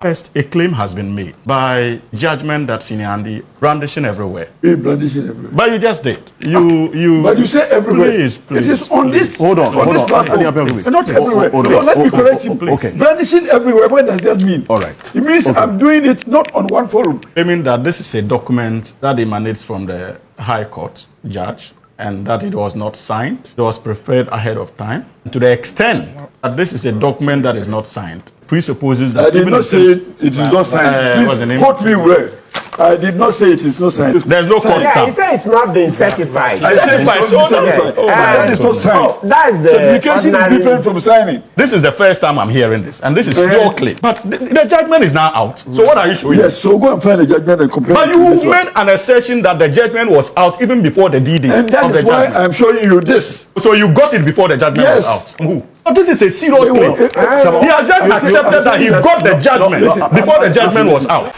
First, a claim has been made by judgment that Senior Andy brandishing everywhere. Brandishing everywhere. But you just did. But you say everywhere. Please. It is on this. Hold on. Not everywhere. Hold on. No, let me correct you, please. Okay. Brandishing everywhere. What does that mean? All right. It means I'm doing it not on one forum. I mean that this is a document that emanates from the High Court judge, and that it was not signed. It was prepared ahead of time. To the extent that this is a document that is not signed, presupposes that... I did not say it is not signed. Please quote me well. I did not say it is not signed. There's no court Yeah, stamp. he said it's not been certified. I said it's not certified. That is not signed. That's the certification is different from signing. This is the first time I'm hearing this, and this is your claim. But the judgment is now out. So what are you showing? Yes, so go and find the judgment and compare. But you made an assertion that the judgment was out even before the DD and that of the is why judgment. I'm showing you this. So you got it before the judgment was out. Who? But this is a serious claim. He has just accepted that he got the judgment before the judgment was out.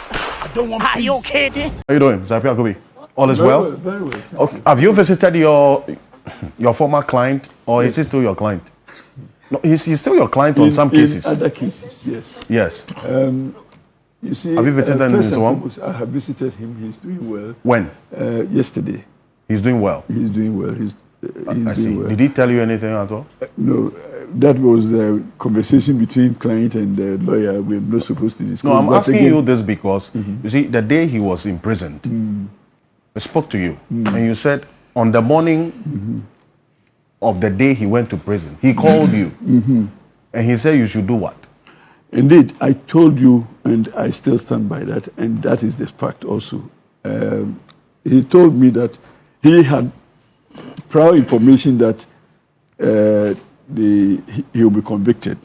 Are you kidding? How are you doing, Appiah Kubi? All is well? Very well. Okay. Have you visited your former client, or is he still your client? No, he's still your client on some cases. In other cases, yes. Yes. You see, have you visited him first in and one? foremost, I have visited him. He's doing well. When? Yesterday. He's doing well. He's doing well. He's I see. doing well. Did he tell you anything at all? No, that was a conversation between client and lawyer. We're not supposed to discuss. No, I'm asking again, you this because, you see, the day he was imprisoned, I spoke to you, and you said on the morning of the day he went to prison, he called you, and he said you should do what? Indeed, I told you, and I still stand by that, and that is the fact also. He told me that he had prior information that he will be convicted,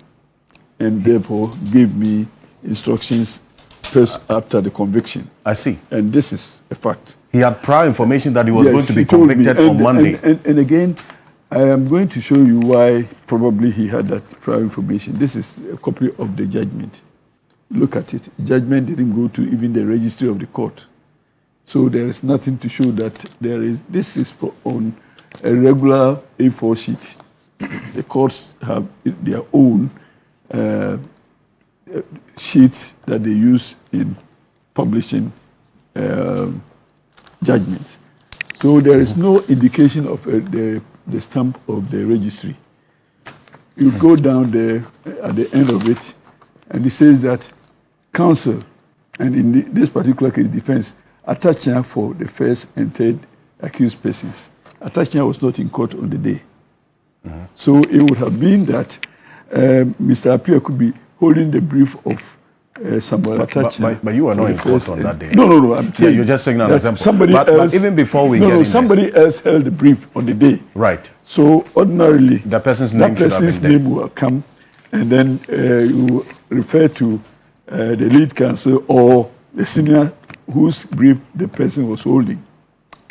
and therefore gave me instructions first after the conviction. I see. And this is a fact. He had prior information that he was going to be he told me. convicted on Monday. And again, I am going to show you why probably he had that prior information. This is a copy of the judgment. Look at it. Judgment didn't go to even the registry of the court. So there is nothing to show that there is. This is on a regular A4 sheet. The courts have their own sheets that they use in publishing judgments. So there is no indication of the stamp of the registry. You go down there at the end of it, and it says that counsel, and in this particular case, defense, attaching for the first and third accused persons. Attaching was not in court on the day. So it would have been that Mr. Appiah could be holding the brief of Samuel Attaching. But you were not in court on that day. No, I'm saying you're just taking an example. Somebody else, but even before we get in somebody else held the brief on the day. Right. So ordinarily, the person's name will come, and then you refer to the lead counsel or the senior whose brief the person was holding.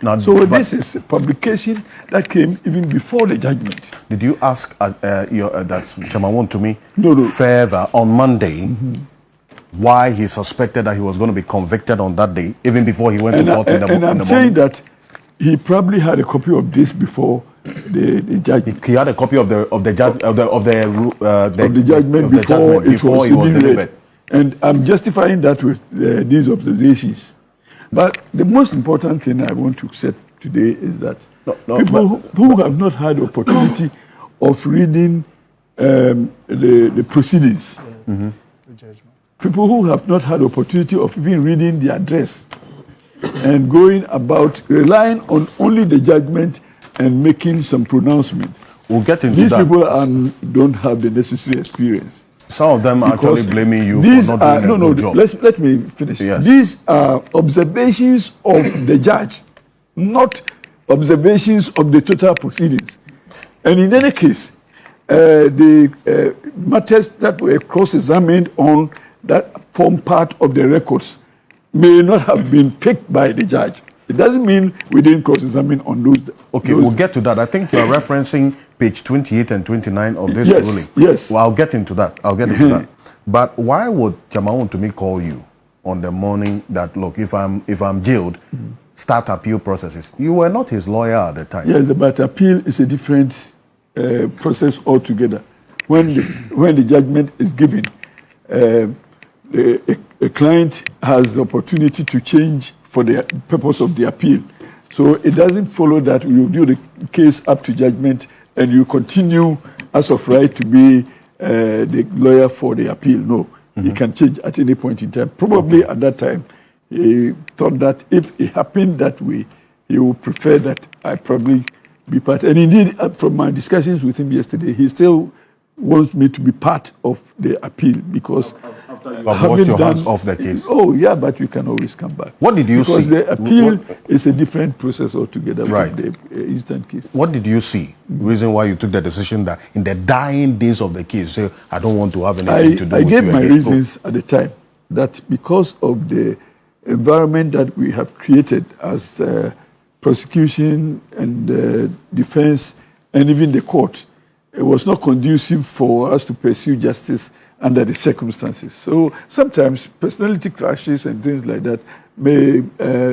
Now, so this is a publication that came even before the judgment. Did you ask that's Chairman to me no. further on Monday why he suspected that he was going to be convicted on that day, even before he went to court in the morning? And I'm saying that he probably had a copy of this before the judgment. He had a copy of the judgment before it was delivered. And I'm justifying that with these observations. But the most important thing I want to say today is that people who have not had the opportunity of reading the proceedings, the judgment. People who have not had the opportunity of even reading the address and going about relying on only the judgment and making some pronouncements. We'll get into These that. people don't have the necessary experience. Some of them are actually blaming you these for not doing a good job. Let me finish. Yes. These are observations of the judge, not observations of the total proceedings. And in any case, the matters that were cross-examined on that form part of the records may not have been picked by the judge. It doesn't mean we didn't cross-examine on those. Okay, we'll get to that. I think you're referencing page 28 and 29 of this ruling. Yes. Well, I'll get into that. that. But why would Chairman to me call you on the morning that, look, if I'm jailed, start appeal processes? You were not his lawyer at the time. Yes, but appeal is a different process altogether. When the judgment is given, a client has the opportunity to change for the purpose of the appeal. So it doesn't follow that you do the case up to judgment and you continue as of right to be the lawyer for the appeal. No, he can change at any point in time. Probably at that time, he thought that if it happened that way, he would prefer that I probably be part. And indeed, from my discussions with him yesterday, he still wants me to be part of the appeal because after you have washed your hands off the case. Oh, yeah, but you can always come back. What did you see? Because the appeal is a different process altogether right. from the instant case. What did you see? The reason why you took the decision that in the dying days of the case, say, I don't want to have anything to do with you. I gave my reasons at the time that because of the environment that we have created as prosecution and defense and even the court, it was not conducive for us to pursue justice under the circumstances. So sometimes personality clashes and things like that may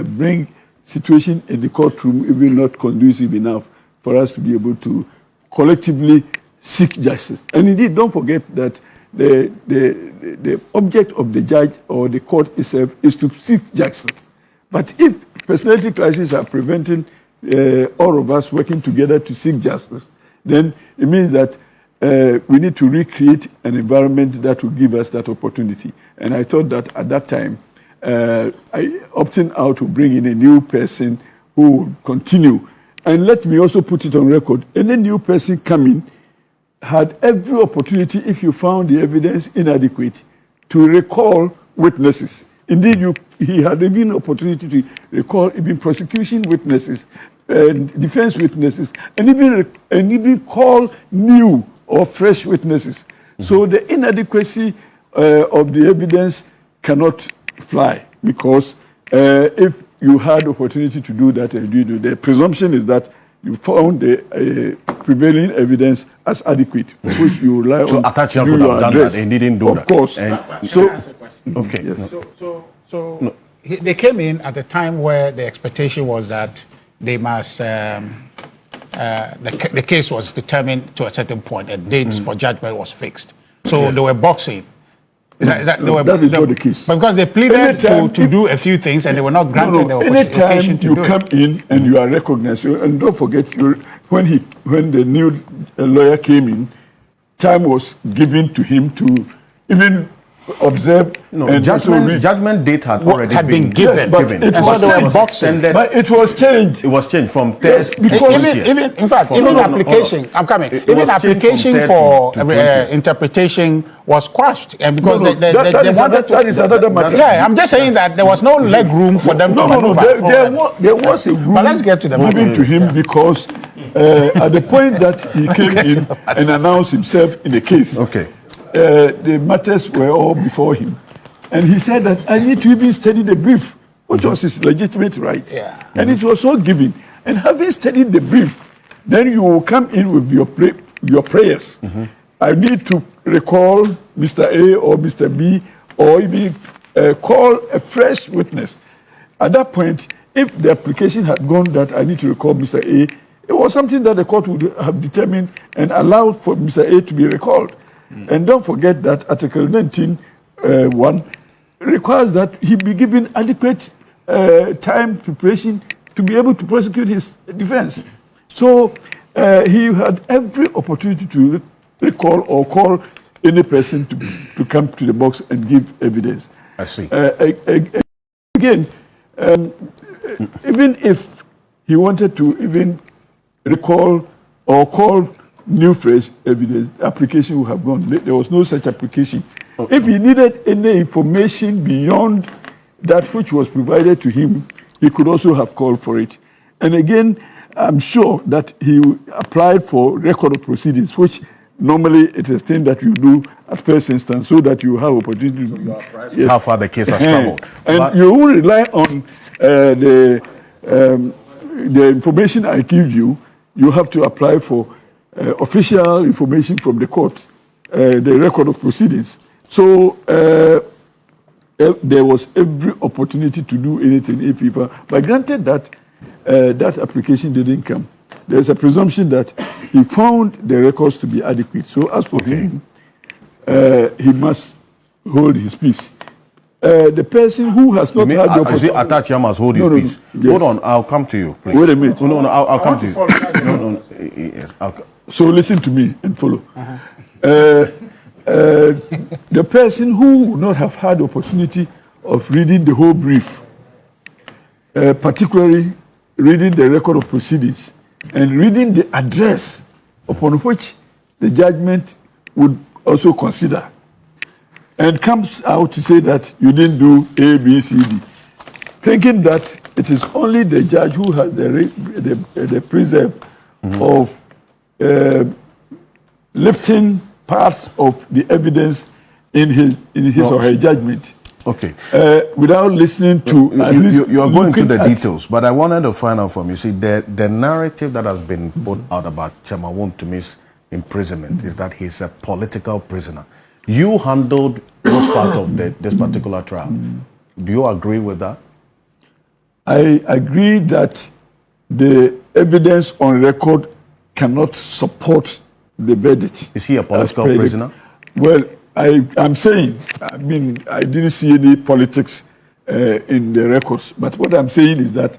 bring situation in the courtroom even not conducive enough for us to be able to collectively seek justice. And indeed, don't forget that the object of the judge or the court itself is to seek justice. But if personality clashes are preventing all of us working together to seek justice, then it means that we need to recreate an environment that will give us that opportunity. And I thought that at that time, opting out to bring in a new person who would continue. And let me also put it on record, any new person coming had every opportunity, if you found the evidence inadequate, to recall witnesses. Indeed, he had even opportunity to recall even prosecution witnesses, defense witnesses, and even call new or fresh witnesses. So the inadequacy of the evidence cannot fly because if you had opportunity to do that and you do, the presumption is that you found the prevailing evidence as adequate, which you rely on. So Appiah could have done that and didn't do that. Of course. Okay. Yes. So they came in at a time where the expectation was that they must, the case was determined to a certain point, a date for judgment was fixed. So they were boxing. That is not the case. Because they pleaded to do a few things and they were not granted the occasion to do it. Anytime you come in and you are recognized, and don't forget, when the new lawyer came in, time was given to him to even observe and judgment date had already been given. Yes, but it was changed. It was changed from yes, because even application. I'm coming. Even application for interpretation was quashed, and because that is another matter. Yeah, I'm just saying that there was no leg room for them to maneuver. There was a room. But let's get to the given to him because at the point that he came in and announced himself in the case. Okay. The matters were all before him. And he said that I need to even study the brief, which was his legitimate right. Yeah. And it was all given. And having studied the brief, then you will come in with your prayers. I need to recall Mr. A or Mr. B or even call a fresh witness. At that point, if the application had gone that I need to recall Mr. A, it was something that the court would have determined and allowed for Mr. A to be recalled. And don't forget that Article 19(1) requires that he be given adequate time preparation to be able to prosecute his defense. So he had every opportunity to recall or call any person to come to the box and give evidence. I see. Again, even if he wanted to even recall or call new fresh evidence, application would have gone. There was no such application. Okay. If he needed any information beyond that which was provided to him, he could also have called for it. And again, I'm sure that he applied for record of proceedings, which normally it is a thing that you do at first instance so that you have opportunity to how far the case has traveled. And you won't rely on the information I give you. You have to apply for official information from the court, the record of proceedings. So there was every opportunity to do anything if he found. But granted that that application didn't come, there's a presumption that he found the records to be adequate. So as for him, he must hold his peace. The person who has not had the opportunity... Appiah must hold his peace. Yes. Hold on, I'll come to you, please. Wait a minute. No, I'll come to you. Yes, So listen to me and follow. The person who would not have had the opportunity of reading the whole brief, particularly reading the record of proceedings and reading the address upon which the judgment would also consider, and comes out to say that you didn't do A, B, C, D, thinking that it is only the judge who has the preserve of lifting parts of the evidence in his or her judgment. Okay. Without listening to you are going into the details, but I wanted to find out from you. See, the narrative that has been put out about Chairman Wontumi's imprisonment is that he's a political prisoner. You handled this part of this particular trial. Do you agree with that? I agree that the evidence on record cannot support the verdict. Is he a political prisoner? Well, I'm saying, I mean, I didn't see any politics in the records, but what I'm saying is that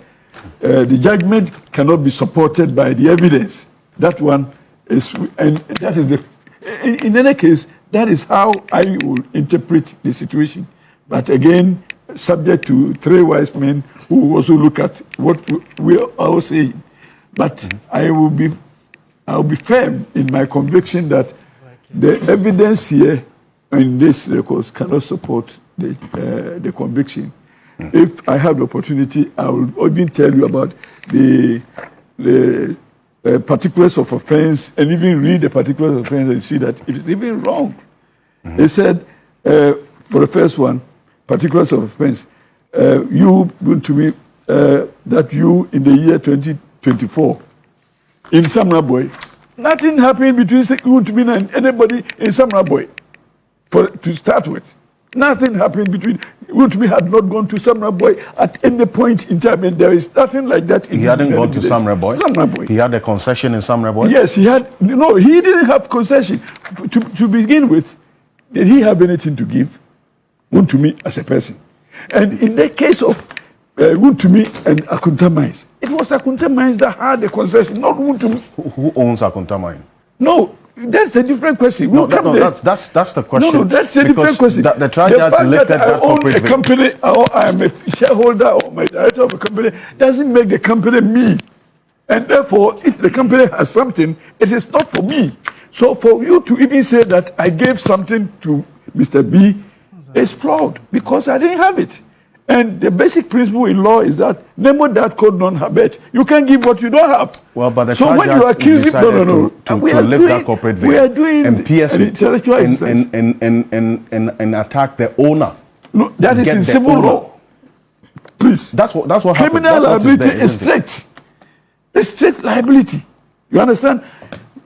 the judgment cannot be supported by the evidence. That one is, and that is in any case, that is how I will interpret the situation. But again, subject to three wise men who also look at what we are all saying. But I will be firm in my conviction that the evidence here in this records cannot support the conviction. If I have the opportunity, I will even tell you about the particulars of offense and even read the particulars of offense and see that it is even wrong. They said, for the first one, particulars of offense, you going to me that you in the year 2024 in Samraboy, nothing happened between Wuntumin and anybody in Samraboy. To start with, nothing happened between. Wuntumin had not gone to Samraboy at any point in time, and there is nothing like that. He hadn't gone to Samraboy. He had a concession in Samraboy. Yes, he had. No, he didn't have concession. To begin with, did he have anything to give Wuntumin as a person? And in the case of Wuntumin and Akunta Mines, it was Akunta Mines that had the concession, not Wuntumin. Who owns Akunta Mine? No. That's a different question. That's the question. No, that's a different question. The trial judge lifted that corporate a company, or I am a shareholder or my director of a company, doesn't make the company me. And therefore, if the company has something, it is not for me. So for you to even say that I gave something to Mr. B is flawed because I didn't have it. And the basic principle in law is that nemo dat code non habet. You can't give what you don't have. Well, but the so when you accuse him, no. To lift that corporate veil, we are doing and pierce it and attack the owner. No, that is in civil law. Please. That's what happened. Criminal liability is strict. It's strict liability. You understand?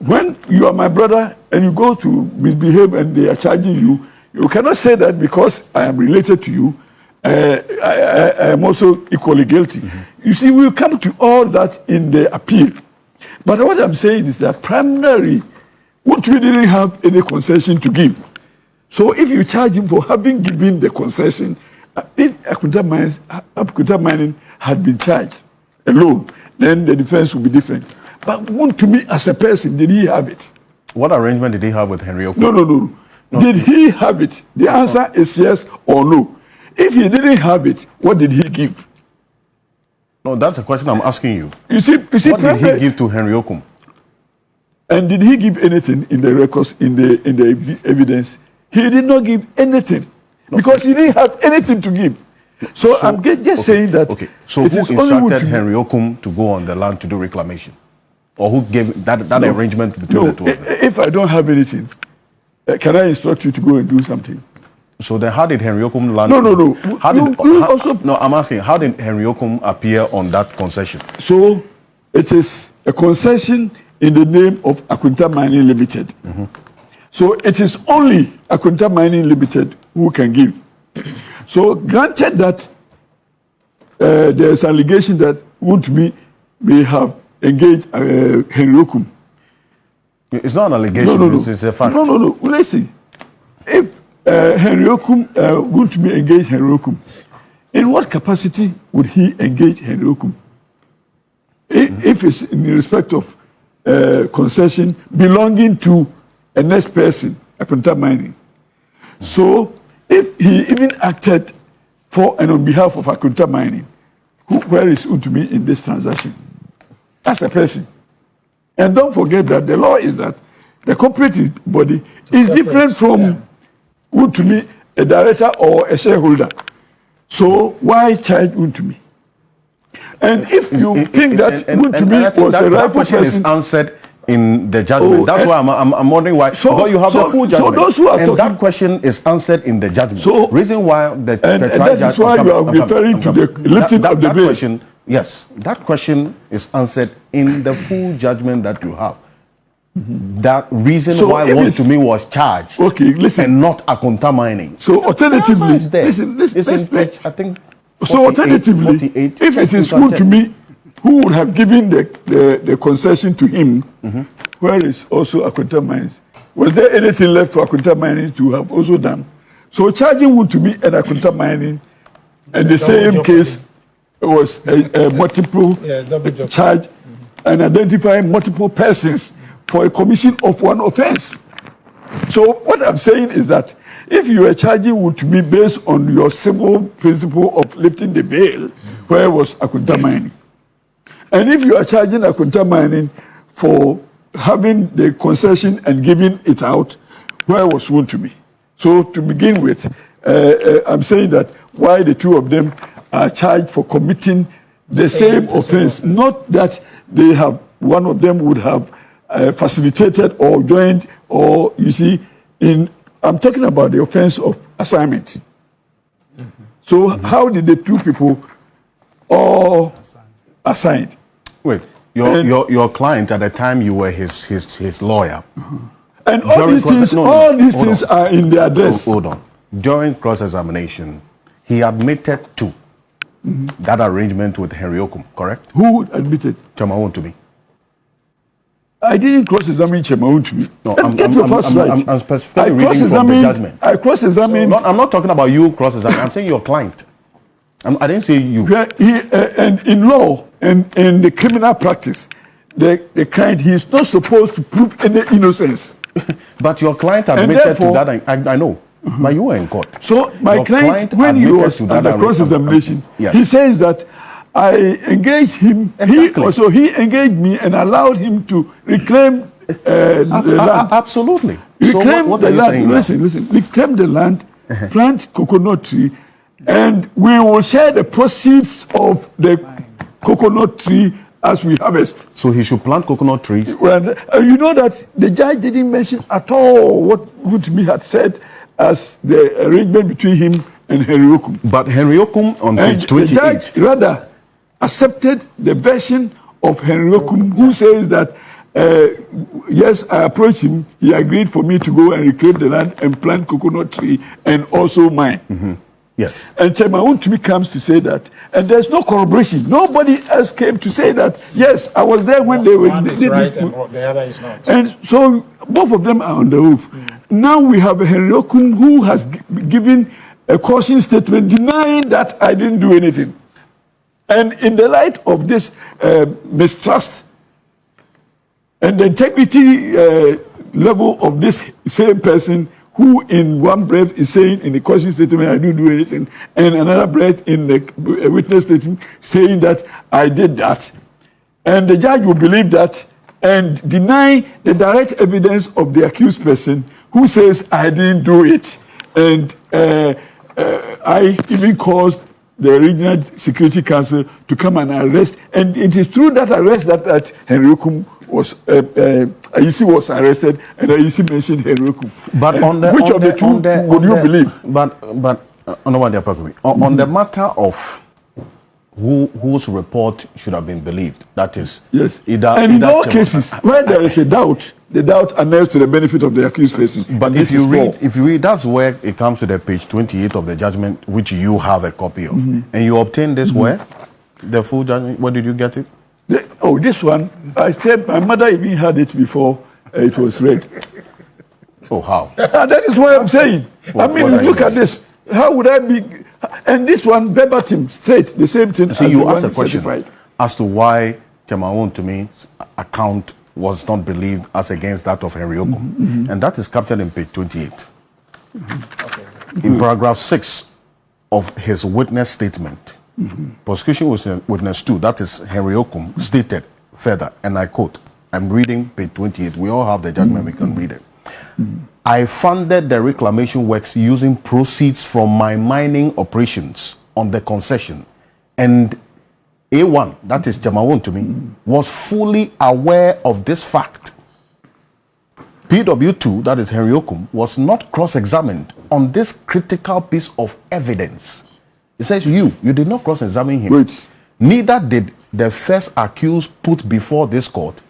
When you are my brother and you go to misbehave and they are charging you, you cannot say that because I am related to you. I am also equally guilty. You see, we'll come to all that in the appeal. But what I'm saying is that primarily, we didn't have any concession to give. So if you charge him for having given the concession, if Akunta Mining had been charged alone, then the defense would be different. But to me, as a person, did he have it? What arrangement did he have with Henry Oku? No. Did he have it? The answer is yes or no. If he didn't have it, what did he give? No, that's a question I'm asking you. You see, what did he give to Henry Okum? And did he give anything in the records, in the evidence? He did not give anything because he didn't have anything to give. So I'm just saying that. Okay. So who instructed Henry Okum to go on the land to do reclamation, or who gave that arrangement between the two of them? If I don't have anything, can I instruct you to go and do something? So then how did Henry Okum land? No. I'm asking, how did Henry Okum appear on that concession? So it is a concession in the name of Akunta Mining Limited. So it is only Akunta Mining Limited who can give. So granted that there is allegation that Wuntumin may have engaged Henry Okum. It's not an allegation, it's a fact. No. Let's see. If Henry Okum, going to be engaged Henry Okum, in what capacity would he engage Henry Okum? If it's in respect of concession belonging to a next person, Akunta Mining. So if he even acted for and on behalf of Akunta Mining, where is Untumi in this transaction? That's a person. And don't forget that the law is that the cooperative body is different from Untumi, a director or a shareholder. So why charge Untumi? And if you think that Untumi was a rightful person, is answered in the judgment. That's why I'm wondering why. So you have the full judgment. So those who are and that question is answered in the judgment. So reason why the that is why you are referring to the lifting of the bail. Yes, that question is answered in the full judgment that you have. That reason why Untumi was charged, and not Akunta Mining. So alternatively, listen, I think. So alternatively, if it is Untumi who would have given the concession to him, where is also Akunta Mining? Was there anything left for Akunta Mining to have also done? So charging Untumi and Akunta Mining, and the same case was a multiple charge and identifying multiple persons for a commission of one offense. So what I'm saying is that if you are charging Untumi based on your simple principle of lifting the bail, where was Akunta Mining? And if you are charging Akunta Mining for having the concession and giving it out, where was Untumi? So to begin with, I'm saying that why the two of them are charged for committing the same offense, not that they have, one of them would have facilitated or joined, or you see, I'm talking about the offense of assignment. So how did the two people all assigned? Wait, your client at the time you were his lawyer. And all these things are in the address. Hold on. During cross-examination, he admitted to that arrangement with Henry Okum, correct? Who admitted? Chema Untumi. I didn't cross-examine Chema Untumi. No, I'm specifically reading from the judgment. I cross-examined. I'm not talking about you cross-examining. I'm saying your client. I didn't say you. And in law and in the criminal practice, the client, he is not supposed to prove any innocence. But your client admitted to that. I know. But you were in court. So my client, when he was under cross-examination, he says that I engaged him. Exactly. He engaged me and allowed him to reclaim the land. Absolutely. Reclaim the land. Listen. Reclaim the land, plant coconut tree, and we will share the proceeds of the coconut tree as we harvest. So he should plant coconut trees. You know that the judge didn't mention at all what Untumi had said as the arrangement between him and Henry Okum. But Henry Okum on page 28. The judge rather accepted the version of Henry Okum, who says that, yes, I approached him, he agreed for me to go and reclaim the land and plant coconut tree and also mine. Yes. And Chema Untumi comes to say that, and there's no corroboration. Nobody else came to say that, yes, I was there when they did this. And the other is not. And so both of them are on the roof. Now we have Henry Okum who has given a caution statement denying that I didn't do anything. And in the light of this mistrust and the integrity level of this same person, who in one breath is saying in the caution statement, I didn't do anything, and another breath in the witness statement saying that I did that. And the judge will believe that and deny the direct evidence of the accused person who says, I didn't do it. And I even caused the Regional Security Council to come and arrest. And it is through that arrest that Henry Okum was, Ayisi was arrested, and Ayisi mentioned Henry Okum. But which of the two would you believe? But on the matter of whose report should have been believed, that is, yes. And in all cases where there is a doubt, the doubt announced to the benefit of the accused person. But if you read, that's where it comes to the page 28 of the judgment, which you have a copy of, and you obtained this where the full judgment. Where did you get it? This one, I said my mother even had it before it was read. Oh, how? That is what I'm saying. I mean, look at this. How would I be? And this one, verbatim, straight, the same thing. So you asked a question as to why Chairman Wontemi's account was not believed as against that of Henry Okum. And that is captured in page 28. In paragraph 6 of his witness statement, prosecution witness 2, that is Henry Okum, stated further, and I quote, I'm reading page 28. We all have the judgment, we can read it. I funded the reclamation works using proceeds from my mining operations on the concession, and A1, that is Chairman Wontemi, was fully aware of this fact. PW2, that is Henry Okum, was not cross-examined on this critical piece of evidence. It says you did not cross-examine him. Wait. Neither did the first accused put before this court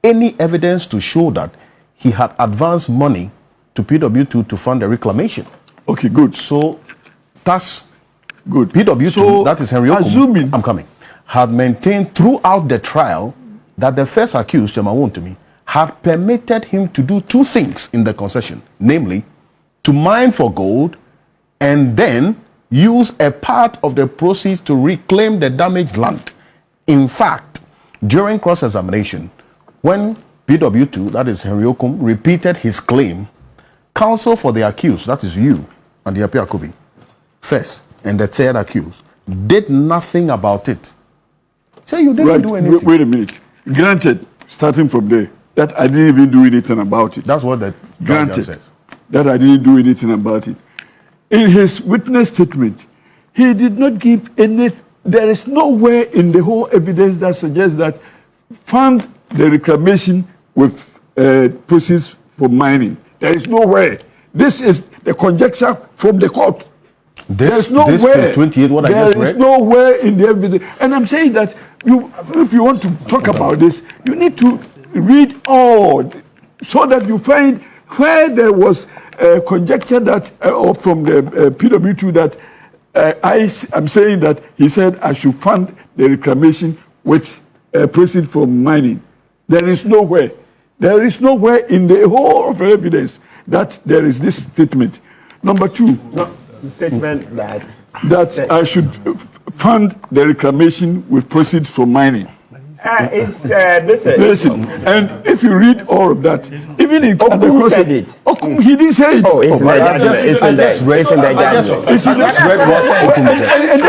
any evidence to show that he had advanced money to PW2 to fund the reclamation. Okay, good. So that's Good. PW2, So, that is Henry Okum, assuming, I'm coming, had maintained throughout the trial that the first accused, Chairman Wontemi, had permitted him to do two things in the concession, namely, to mine for gold and then use a part of the proceeds to reclaim the damaged land. In fact, during cross-examination, when PW2, that is Henry Okum, repeated his claim, counsel for the accused, that is you and the Appiah Kubi, first, and the third accused, did nothing about it. Say you didn't do anything. Wait a minute. Granted, starting from there, that I didn't even do anything about it. That's what the Granted, says. that I didn't do anything about it. In his witness statement, he did not give any. There is nowhere in the whole evidence that suggests that fund the reclamation with proceeds for mining. There is nowhere. This is the conjecture from the court. This 28, what I just read? There is nowhere in the evidence. And I'm saying that if you want to talk about this, you need to read all so that you find where there was a conjecture that, from the PW2 that I'm saying that he said I should fund the reclamation with proceeds from mining. There is nowhere. There is nowhere in the whole of evidence that there is this statement. Number two, the statement that I should fund the reclamation with proceeds from mining. Listen, and if you read all of that, even in Okum said it. Okum, he didn't say it. Oh, it's in the judgment. And that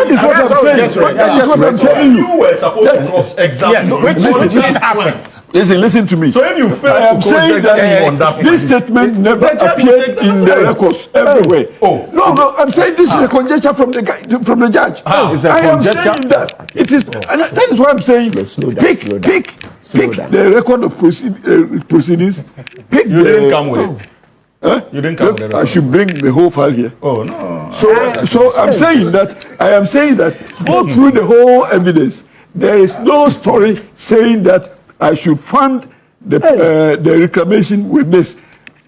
is what I'm saying. That is what I'm telling you. You were supposed to cross-examine. Listen to me. So if you fail I'm to saying cross-examine on that that this statement never appeared in the records everywhere. No, I'm saying this is a conjecture from the judge. I am saying that it is, and that is what I'm saying. Pick the record of proceedings. You didn't come with it. Huh? You didn't come with it. I should bring the whole file here. Oh no. So I'm saying that go through the whole evidence. There is no story saying that I should fund the reclamation with this.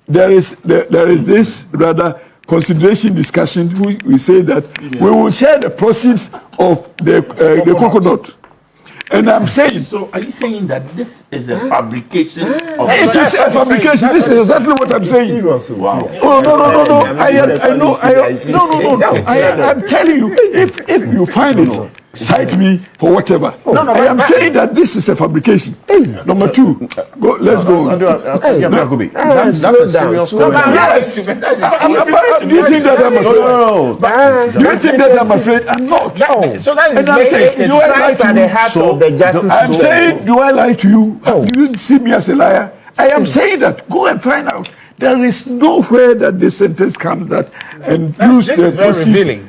There is this rather consideration discussion. We say that we will share the proceeds of the coconut. And I'm saying. So, are you saying that this is a fabrication? It is a fabrication. This is exactly what I'm saying. Wow. Oh no! I'm telling you, if you find it, cite me for whatever. I am saying that this is a fabrication. Number two, let's go on. That's a serious comment. Yes. Do you think that I'm afraid? No. Do you think that I'm afraid? I'm not. So that is And I'm saying, do I lie to you? I'm saying, do I lie to you? You didn't see me as a liar. I am saying that. Go and find out. There is nowhere that the sentence comes that and use the proceeds.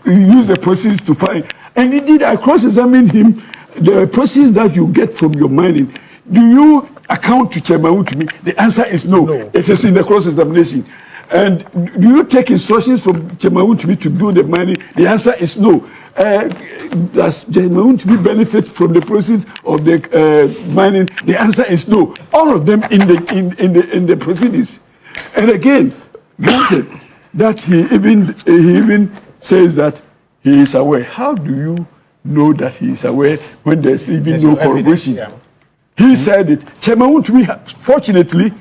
Use the proceeds to find. And indeed, I cross-examine him. The proceeds that you get from your mining, do you account to Chairman Wontemi? The answer is no. It is in the cross-examination. And do you take instructions from Chairman Wontemi to do the mining? The answer is no. Does Chairman Wontemi benefit from the proceeds of the mining? The answer is no. All of them in the proceedings. And again, granted that he even says that he is aware. How do you know that he is aware when there's even no corroboration? He said it. Chairman Wontemi, fortunately,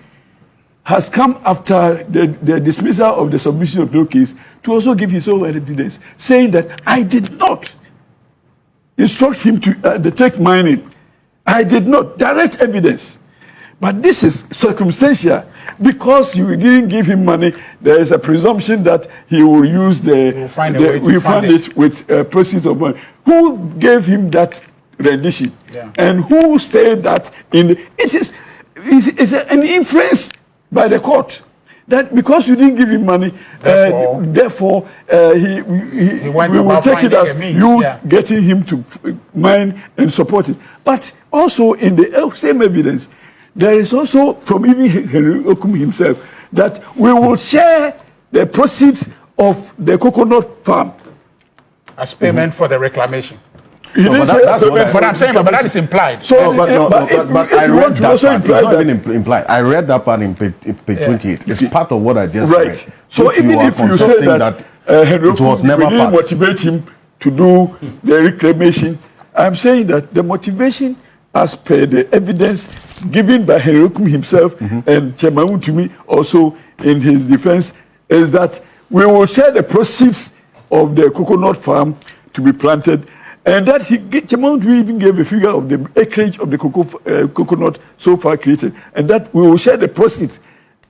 has come after the dismissal of the submission of no case to also give his own evidence, saying that I did not instruct him to take mining. I did not. Direct evidence. But this is circumstantial. Because you didn't give him money, there is a presumption that he will use We'll find a way to fund it with proceeds of money. Who gave him that rendition? Yeah. And who said that it is an inference by the court that because you didn't give him money, therefore we will take it as you getting him to mine and support it. But also in the same evidence, there is also from even Henry Okum himself that we will share the proceeds of the coconut farm as payment for the reclamation. He didn't say that's But I'm saying, but that is implied. So, but I read that part. It's not even implied. I read that part in page 28. It's part of what I just read. So even if you say that Henry it was never we didn't motivate him to do the reclamation, I'm saying that the motivation, as per the evidence given by Henry Okum himself and Chairman Untumi also in his defense, is that we will share the proceeds of the coconut farm to be planted. And that Chairman Untumi even gave a figure of the acreage of the coconut so far created, and that we will share the proceeds.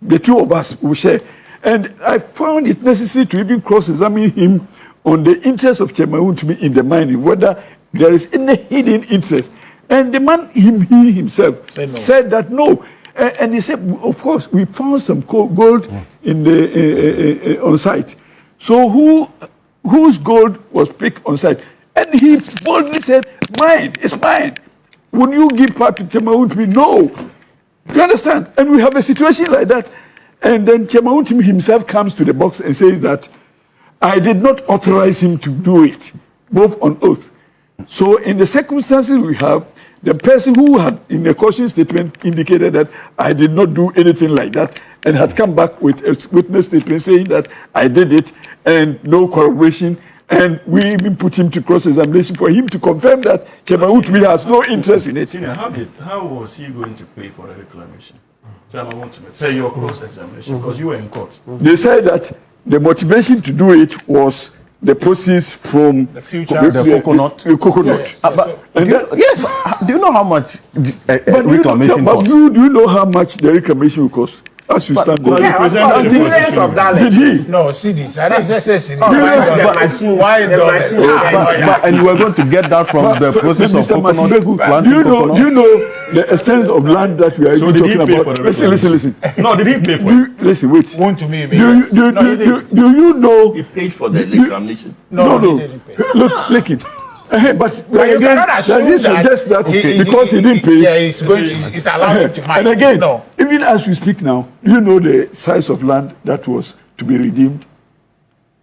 The two of us will share. And I found it necessary to even cross-examine him on the interest of Chairman Untumi in the mining, whether there is any hidden interest. And the man he himself said that no. And he said, of course, we found some gold in the on site. So whose gold was picked on site? And he boldly said, mine, it's mine. Would you give part to Chairman Untumi? No. You understand? And we have a situation like that. And then Chairman Untumi himself comes to the box and says that I did not authorize him to do it, both on oath. So in the circumstances we have, the person who had in a caution statement indicated that I did not do anything like that and had come back with a witness statement saying that I did it and no corroboration. And we even put him to cross-examination for him to confirm that Chairman Untumi has no interest in it. How was he going to pay for the reclamation? Chairman Untumi, pay your cross-examination because you were in court. They said that the motivation to do it was the proceeds from the future, the coconut. Yes. Do you know how much reclamation costs? Do you know how much the reclamation will cost? As you stand there. Millions of dollars. Did he? No, CDs. I didn't say CDs. Why And you were going to get that from the process of Mr. coconut. Do you know the extent of land that we are even talking about? Listen. No, did he pay for it? Listen, wait. Do you know? He paid for the reclamation. No. Look, listen. But you again, cannot does assume it suggest that because he didn't pay? Yeah, it's allowed to mine. And again, even as we speak now, do you know the size of land that was to be redeemed?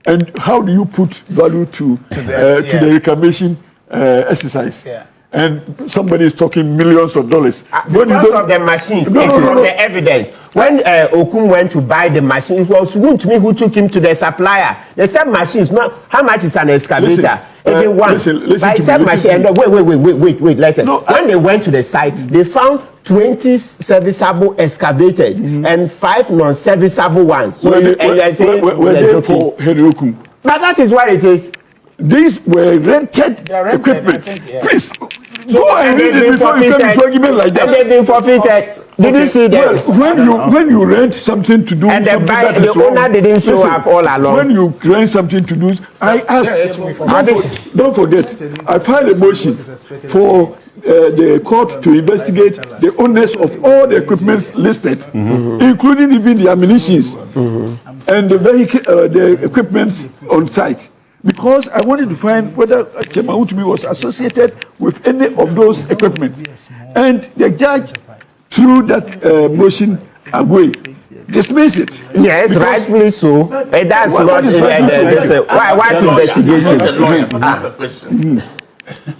And how do you put value to the reclamation exercise? Yeah. And somebody is talking millions of dollars. Because of the machines, from the evidence. When Okum went to buy the machine, it was Untumi who took him to the supplier. They said machines, how much is an excavator? Listen Wait, listen. No, when they went to the site, they found 20 serviceable excavators and 5 non-serviceable ones. So were they for Henry Okum? But that is what it is. These were rented equipment. Please, go and read it before you come to argument like that. And they've been forfeited. Did you see them? When you rent something to do and something that is the owner didn't show up all along. When you rent something to do, I asked, don't forget, I filed a motion for the court to investigate the owners of all the equipments listed, including even the ammunitions and the vehicle, the equipments on site. Because I wanted to find whether Chairman Untumi was associated with any of those equipment. And the judge, through that motion, away, dismissed it. Yes, rightfully so. That's what investigation? I have a question.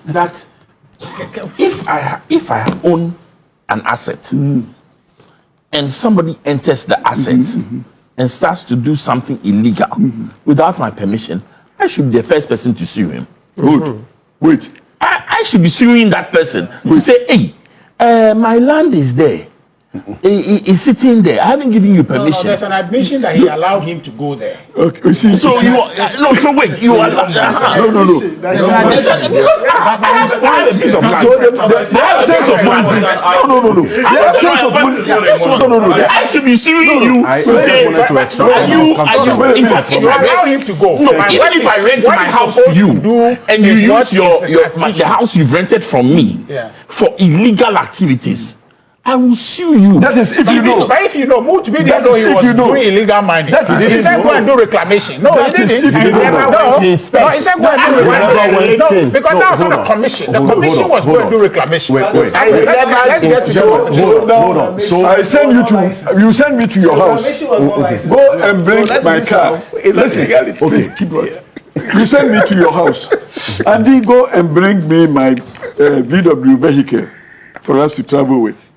That if I own an asset and somebody enters the asset and starts to do something illegal without my permission, I should be the first person to sue him. Good. Wait. I should be suing that person who say, hey, my land is there. is sitting there. I haven't given you permission. No, there's an admission that he allowed him to go there. Okay, you see, So you are, no. So wait, you are no. There's an admission. Because I have a piece of land. So the absence of policy. No. The absence of policy. No. I should be suing you. I to say, wanted to extract. are you? In fact, You allow him to go. No, But even what if I is- rent what my he's house to supposed you do and you is use not his the house you've rented from me Yeah. for illegal activities, I will sue you. That is if you know. But if you know, Mutubi didn't That know is he if was you know. doing illegal mining. That is He if said you go know. and do reclamation. No, That he is didn't. if you He know. never No. went to inspect. No, he said go and do reclamation. No, because that was not a commission. The commission was going to do reclamation. Wait. Let's get to Hold on. So I send you to. You send me to your house. Go and bring my car. Listen, please keep on. You send me to your house, and then go and bring me my VW vehicle for us to travel with.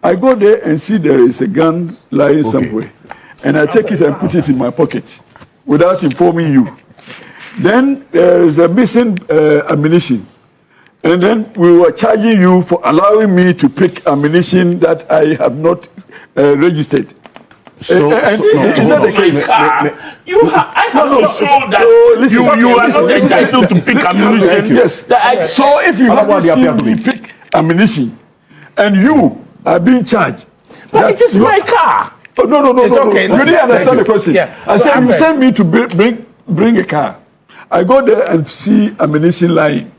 I go there and see there is a gun lying somewhere, and I take it and put it in my pocket without informing you. Then there is a missing ammunition, and then we were charging you for allowing me to pick ammunition that I have not registered. Is that the case? I have No, not shown that listen, you are listen, not listen. entitled to pick ammunition. Yes. So if you haven't seen me pick ammunition, and you are being charged, But it is my car. oh, no. okay. You didn't understand the question. Yeah. I said you Okay. send me to bring a car. I go there and see ammunition lying,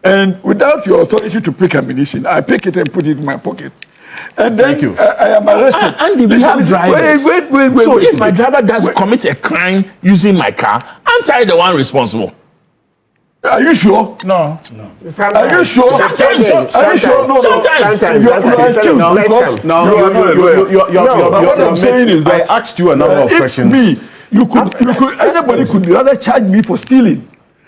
and without your authority to pick ammunition, I pick it and put it in my pocket. And then Thank you. I am arrested. Andy, we have drivers. Wait. So if my driver does commit a crime using my car, aren't I the one responsible? Are you sure? No. Are you sure? Sometimes. Are you sure? No. Sometimes. You are still because now you are not a lawyer. But what I'm saying is that I asked you a number of if questions. you could, anybody could rather charge me for stealing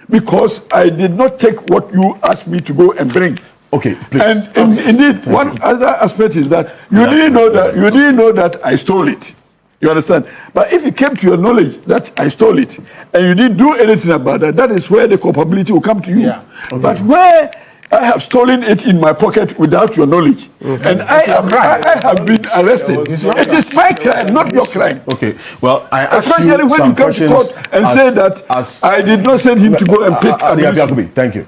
because I did not take what you asked me to go and bring. Okay, please. And indeed, one other aspect is that you didn't know that I stole it. You understand? But if it came to your knowledge that I stole it and you didn't do anything about that, that is where the culpability will come to you. Yeah. Okay. But where I have stolen it in my pocket without your knowledge, and I have been arrested. It is my crime, not your crime. Okay, well, I asked Especially you when some you come to court and say that I did not send him to go and pick ammunition. Kubi, thank you.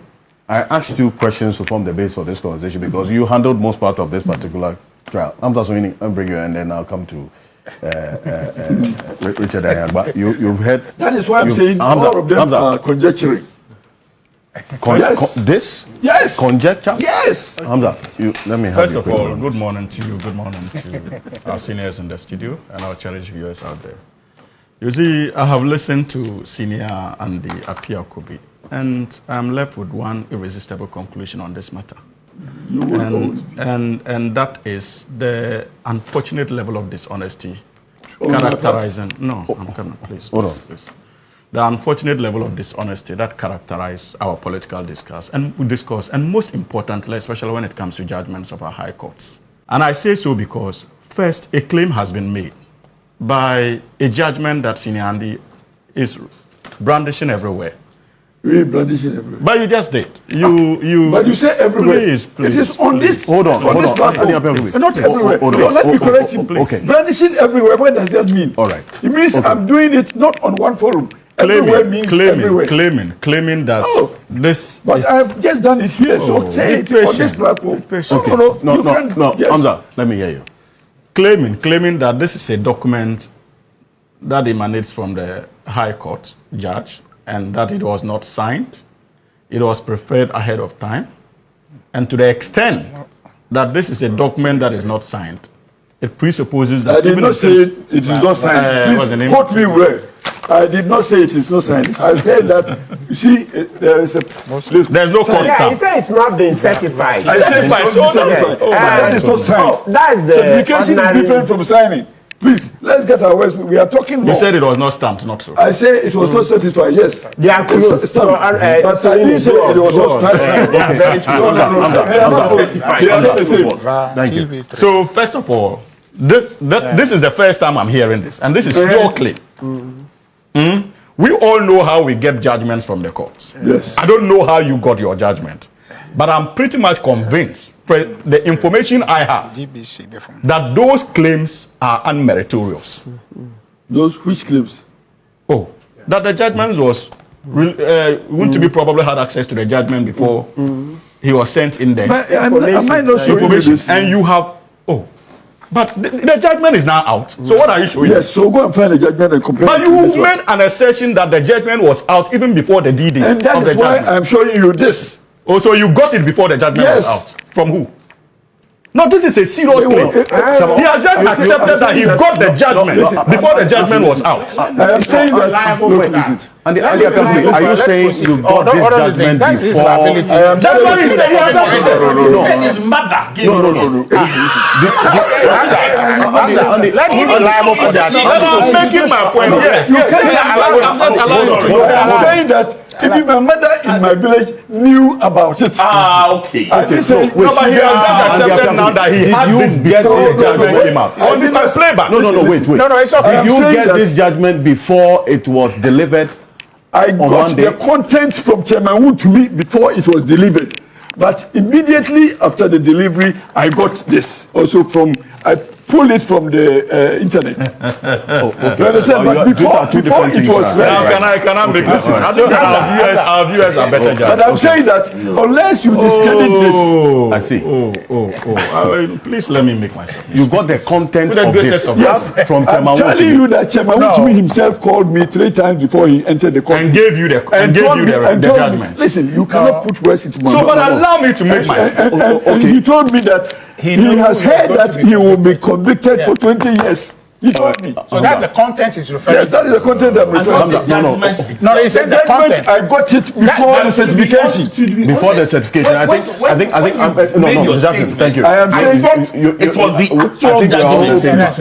I asked you questions to form the base for this conversation because you handled most part of this particular trial. I'm just winning. I'll bring you and then I'll come to Richard Ayan. But you've heard. That is why I'm saying all of them are conjecturing. Yes. This? Yes. Conjecture? Yes. Hamza, let me have First you of quick all, one. good morning to you, good morning to our seniors in the studio and our cherished viewers out there. You see, I have listened to Senior and the Appiah Kubi, and I'm left with one irresistible conclusion on this matter. And that is the unfortunate level of dishonesty characterizing. No, I'm coming, please. Hold on. Please. The unfortunate level of dishonesty that characterizes our political discourse, and most importantly, especially when it comes to judgments of our high courts. And I say so because, first, a claim has been made by a judgment that Senior Andy is brandishing everywhere. We brandishing everywhere. But you just did. But you say everywhere. Please. It is on this. Hold on. This platform. Not everywhere. Hold on. No, let me correct you. Okay. Brandishing everywhere. What does that mean? All right. It means I'm doing it not on one forum. Everywhere means everywhere. Claiming that this. But is, I've just done it here. So say it on this platform. No, Hamza, let me hear you. Claiming that this is a document that emanates from the High Court judge and that it was not signed, it was prepared ahead of time, and to the extent that this is a document that is not signed, it presupposes that I did not say it is not signed. Please quote me well. I did not say it is not signed. I said that, you see, there is a... There's no court Yeah, stamp. he said it's not been certified. I said it's not certified. But that is not signed. That's the Certification is ordinary- different from signing. Please, let's get our words. We are talking You law. said it was not stamped, not so. I say it was not certified, yes. They are close. It's stamped. So, But I didn't say it was not signed. They are not the same. Thank you. So first of all, this is the first time I'm hearing this, and this is your claim. We all know how we get judgments from the courts. Yes. I don't know how you got your judgment, but I'm pretty much convinced the information I have, that those claims are unmeritorious. Those which claims? Oh, that the judgment was to be probably had access to the judgment before he was sent in there. But am I not showing you this? And you have but the judgment is now out. So what are you showing? Yes, so go and find the judgment and compare. But you made an assertion that the judgment was out even before the D-Day and that of the is why judgment. I'm showing you this. Oh, so you got it before the judgment was out. From who? No, this is a serious claim. He has just accepted that he got the judgment before the judgment was out. I am saying that. And are you saying you got this judgment before? That's what he said. He has just said. His mother gave No. Let him be liable for that. I'm making my point. Yes. I'm saying that even my mother in my village knew about it. Okay. I didn't say No, but he has just accepted now that he had this before the judgment came out. On this my playback. No, wait. No, it's okay. Did you get this judgment before it was delivered? I got the content from Chairman Wood to me before it was delivered. But immediately after the delivery, I got this also I pulled it from the internet. You understand? But before it was ready. Now, can I make this? I think that our viewers are better judges. But I'm saying that unless you discredit this. I see. Please let me make myself. You got the content of this from I'm Chairman telling you that Chairman Wood himself called me 3 times before he entered the court. And gave you the judgment. Listen, you cannot put words into my mouth. So, but allow me to make myself. And he told me that he has heard that he will be convicted for 20 years. He told me. So that's the content he's referring to. Yes, that is the content I'm referring to. No, he said the content. I got it before the certification. Before the certification, I think. No, Jackson, thank you. I am saying it was the actual judgment. I didn't say that.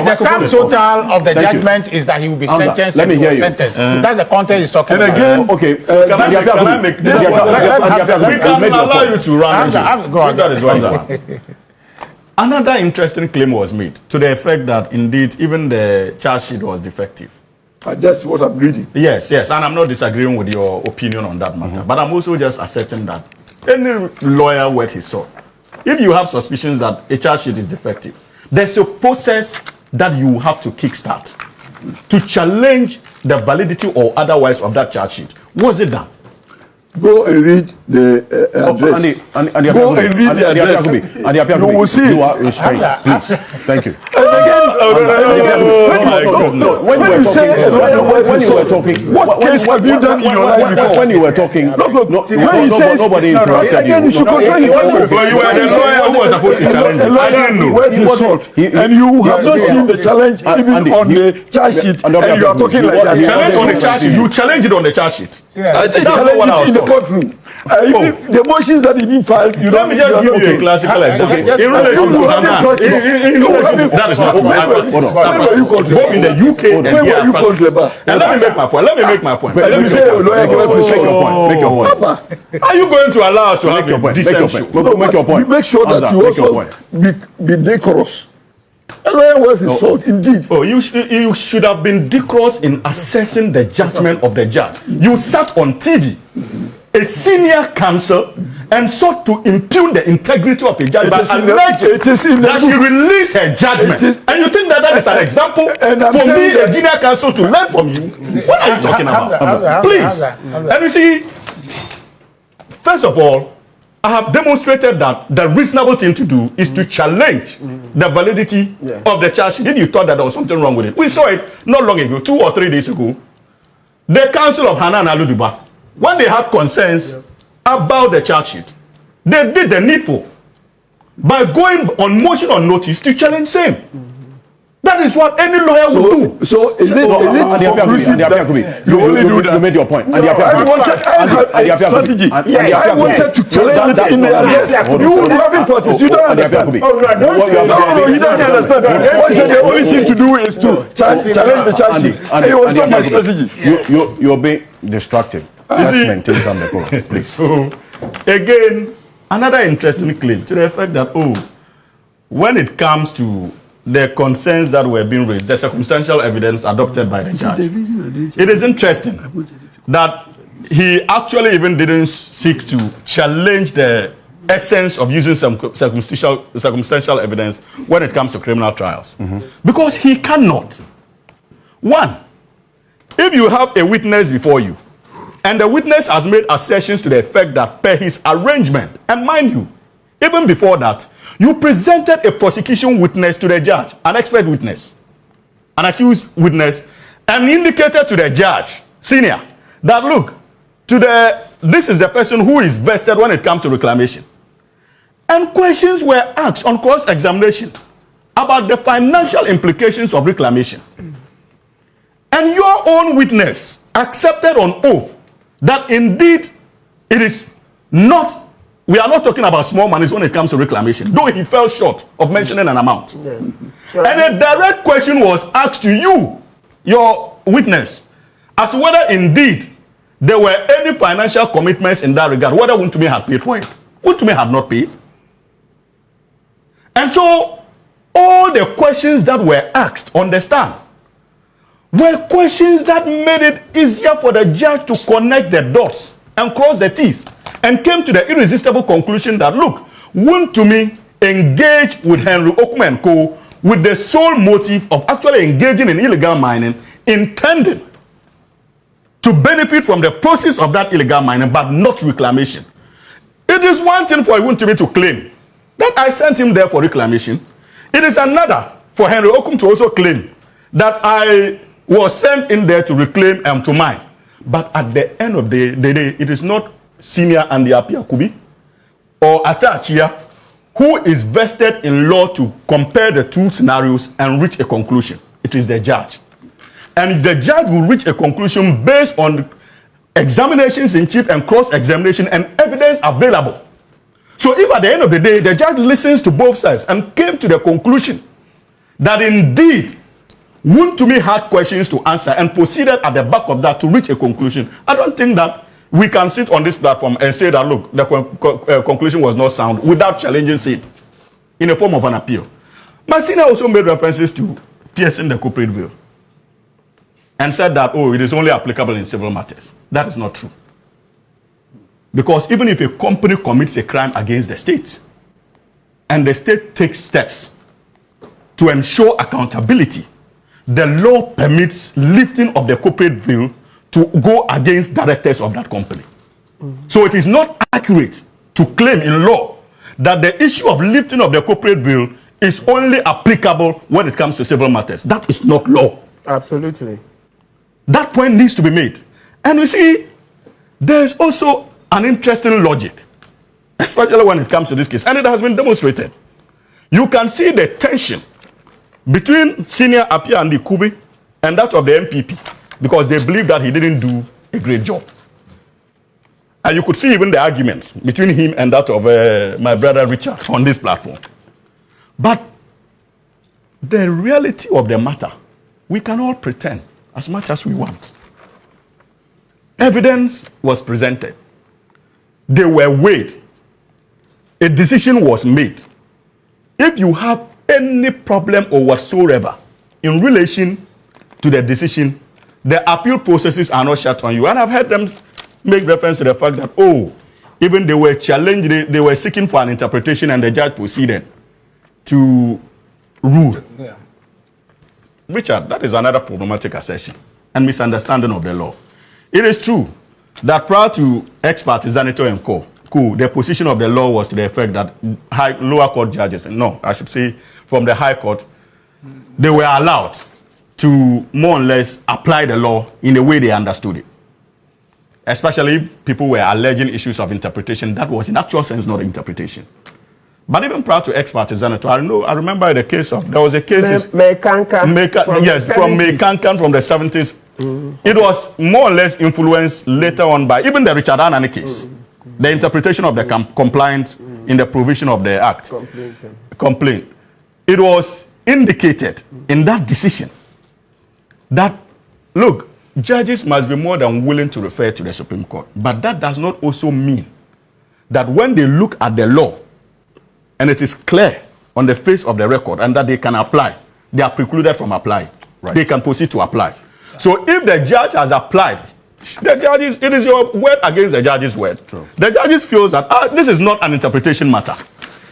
The sum total of the judgment is that he will be sentenced. Let me hear you. That's the content he's talking about. And again, Okay. Can I make this? We can allow you to run. That is why. Another interesting claim was made to the effect that indeed even the charge sheet was defective. that's what I'm reading. Yes, and I'm not disagreeing with your opinion on that matter, but I'm also just asserting that any lawyer worth his salt, if you have suspicions that a charge sheet is defective, there's a process that you have to kickstart to challenge the validity or otherwise of that charge sheet. Was it done? Go and read the address. Go and read the address. You will see You are restrained. Please. Thank you. And again, When you were talking, what case have you done in your life before? When you were talking, nobody interrupted again, you should control his language. Well, you were the lawyer who was supposed to challenge it. I didn't know. Where's his fault? And you have not seen the challenge even on the charge sheet, and you are talking like that. Challenge on the charge sheet. You challenge it on the charge sheet. I think challenge it in the courtroom. The motions that he even filed, you Let me just give you a classical example. In relation to Hannah, that is not true. Both in the UK and here. And let me make my point. Let me say, make your point. Are you going to allow us to have a decent show? Make your point. Make sure that you also be decorous. A lawyer was his fault, indeed. Oh, you should have been decorous in assessing the judgment of the judge. You sat on TD, a senior counsel, and sought to impugn the integrity of a judge by alleging that she released her judgment. And you think that is an example for me, a junior counsel, to learn from you? What are you talking about? Please. And you see, first of all, I have demonstrated that the reasonable thing to do is to challenge the validity of the charge sheet. If you thought that there was something wrong with it, we saw it not long ago, 2 or 3 days ago. The Council of Hannah and Aluduba, when they had concerns about the charge sheet, they did the needful by going on motion on notice to challenge same. That is what any lawyer would do. So is it conclusive that you only do that? You made your point. I had a strategy. I wanted to challenge it in the address. You haven't practiced. You don't understand. No, he doesn't understand. What he said the only thing to do is to challenge the charge sheet. And it was not my strategy. You're being destructive. Let's maintain some decorum, please. So, again, another interesting claim to the effect that, when it comes to the concerns that were being raised, the circumstantial evidence adopted by the judge, it is interesting that he actually even didn't seek to challenge the essence of using some circumstantial evidence when it comes to criminal trials. Because he cannot. One, if you have a witness before you, and the witness has made assertions to the effect that per his arrangement, and mind you, even before that, you presented a prosecution witness to the judge, an expert witness, an accused witness, and indicated to the judge, senior, that look, this is the person who is vested when it comes to reclamation. And questions were asked on cross-examination about the financial implications of reclamation. And your own witness accepted on oath that indeed it is not, we are not talking about small monies when it comes to reclamation, though he fell short of mentioning an amount. Yeah. And a direct question was asked to you, your witness, as to whether indeed there were any financial commitments in that regard, whether Wontumi had paid for it. Wontumi had not paid. And so all the questions that were asked, understand, were questions that made it easier for the judge to connect the dots and cross the T's, and came to the irresistible conclusion that, look, Wontumi engaged with Henry Okum and Co. with the sole motive of actually engaging in illegal mining, intending to benefit from the process of that illegal mining, but not reclamation. It is one thing for Wontumi to claim that I sent him there for reclamation. It is another for Henry Okum to also claim that I was sent in there to reclaim and to mine. But at the end of the day, it is not Senior and the Appiah Kubi or Appiah who is vested in law to compare the two scenarios and reach a conclusion. It is the judge. And the judge will reach a conclusion based on examinations in chief and cross-examination and evidence available. So if at the end of the day, the judge listens to both sides and came to the conclusion that indeed Wontumi had questions to answer and proceeded at the back of that to reach a conclusion, I don't think that we can sit on this platform and say that, look, the conclusion was not sound without challenging it in the form of an appeal. Masina also made references to piercing the corporate veil and said that, oh, it is only applicable in civil matters. That is not true. Because even if a company commits a crime against the state, and the state takes steps to ensure accountability, the law permits lifting of the corporate veil to go against directors of that company. So it is not accurate to claim in law that the issue of lifting of the corporate veil is only applicable when it comes to civil matters. That is not law. Absolutely. That point needs to be made. And we see there's also an interesting logic, especially when it comes to this case, and it has been demonstrated. You can see the tension between Senior Appiah and the Kubi and that of the NPP, because they believe that he didn't do a great job. And you could see even the arguments between him and that of my brother Richard on this platform. But the reality of the matter, we can all pretend as much as we want. Evidence was presented. They were weighed. A decision was made. If you have any problem or whatsoever in relation to the decision, the appeal processes are not shut on you. And I've heard them make reference to the fact that, oh, even they were challenged, they were seeking for an interpretation and the judge proceeded to rule. Yeah. Richard, that is another problematic assertion and misunderstanding of the law. It is true that prior to ex-partisanito and co, the position of the law was to the effect that lower court judges, no, I should say from the high court, they were allowed to more or less apply the law in the way they understood it. Especially if people were alleging issues of interpretation that was in actual sense not interpretation. But even prior to ex-partisanito, I remember the case of, there was a case... from Mekankan from the 70s. It was more or less influenced later on by even the Richard Anani case. The interpretation of the complaint in the provision of the act. Complaint. It was indicated in that decision that, look, judges must be more than willing to refer to the Supreme Court. But that does not also mean that when they look at the law, and it is clear on the face of the record and that they can apply, they are precluded from applying. Right. They can proceed to apply. So if the judge has applied The judges, it is your word against the judge's word. True. The judges feel that this is not an interpretation matter.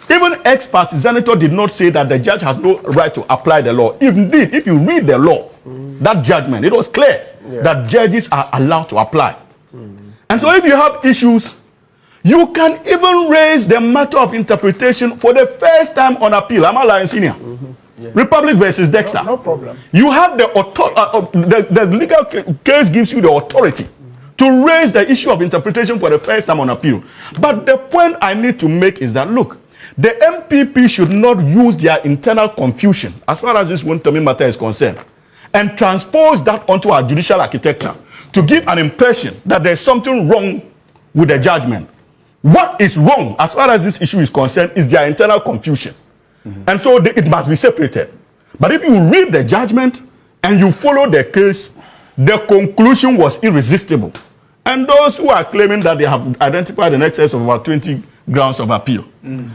Even expert senator did not say that the judge has no right to apply the law. Indeed, if you read the law, that judgment, it was clear that judges are allowed to apply. And so if you have issues, you can even raise the matter of interpretation for the first time on appeal. I'm lying, senior. Republic versus Dexter. No problem. You have the legal case gives you the authority to raise the issue of interpretation for the first time on appeal. But the point I need to make is that, look, the NPP should not use their internal confusion, as far as this one-term matter is concerned, and transpose that onto our judicial architecture to give an impression that there's something wrong with the judgment. What is wrong, as far as this issue is concerned, is their internal confusion. And so it must be separated. But if you read the judgment and you follow the case, the conclusion was irresistible. And those who are claiming that they have identified an excess of about 20 grounds of appeal,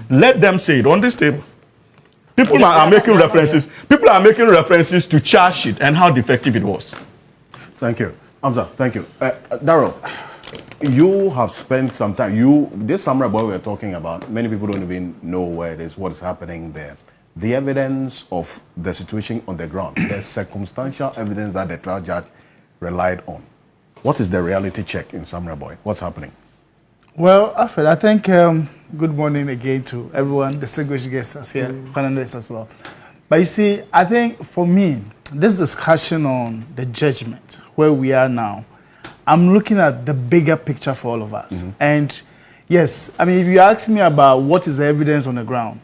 let them say it on this table. People are making references. People are making references to charge sheet and how defective it was. Thank you. Hamza, thank you. Darrell, you have spent some time. This Samurai boy we're talking about, many people don't even know where it is, what is happening there. The evidence of the situation on the ground, the circumstantial evidence that the trial judge relied on. What is the reality check in Samurai boy? What's happening? Well, Alfred, I think good morning again to everyone, distinguished guests here, panelists as well. But you see, I think for me, this discussion on the judgment, where we are now, I'm looking at the bigger picture for all of us. And yes, I mean, if you ask me about what is the evidence on the ground,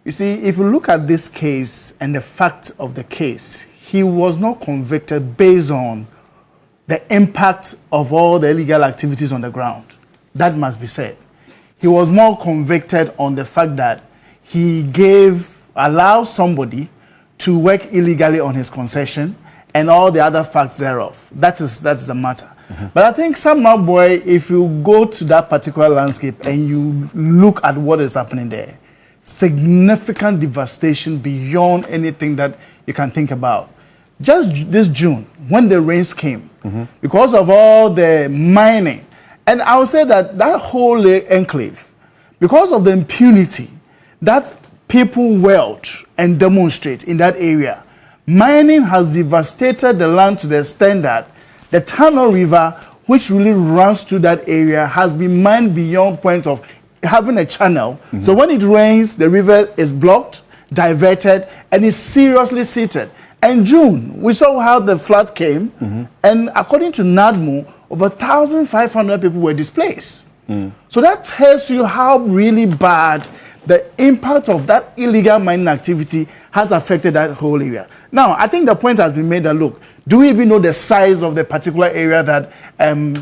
you see, if you look at this case and the fact of the case, he was not convicted based on the impact of all the illegal activities on the ground. That must be said. He was more convicted on the fact that he allowed somebody to work illegally on his concession and all the other facts thereof. That's the matter. But I think Samurai boy, if you go to that particular landscape and you look at what is happening there, significant devastation beyond anything that you can think about. Just this June, when the rains came, because of all the mining, and I would say that whole enclave, because of the impunity that people wield and demonstrate in that area, mining has devastated the land to the extent that the Tano River, which really runs through that area, has been mined beyond point of having a channel. So when it rains, the river is blocked, diverted, and is seriously seated. In June, we saw how the flood came, and according to NADMO, over 1,500 people were displaced. So that tells you how really bad the impact of that illegal mining activity has affected that whole area. Now, I think the point has been made that, look, do we even know the size of the particular area that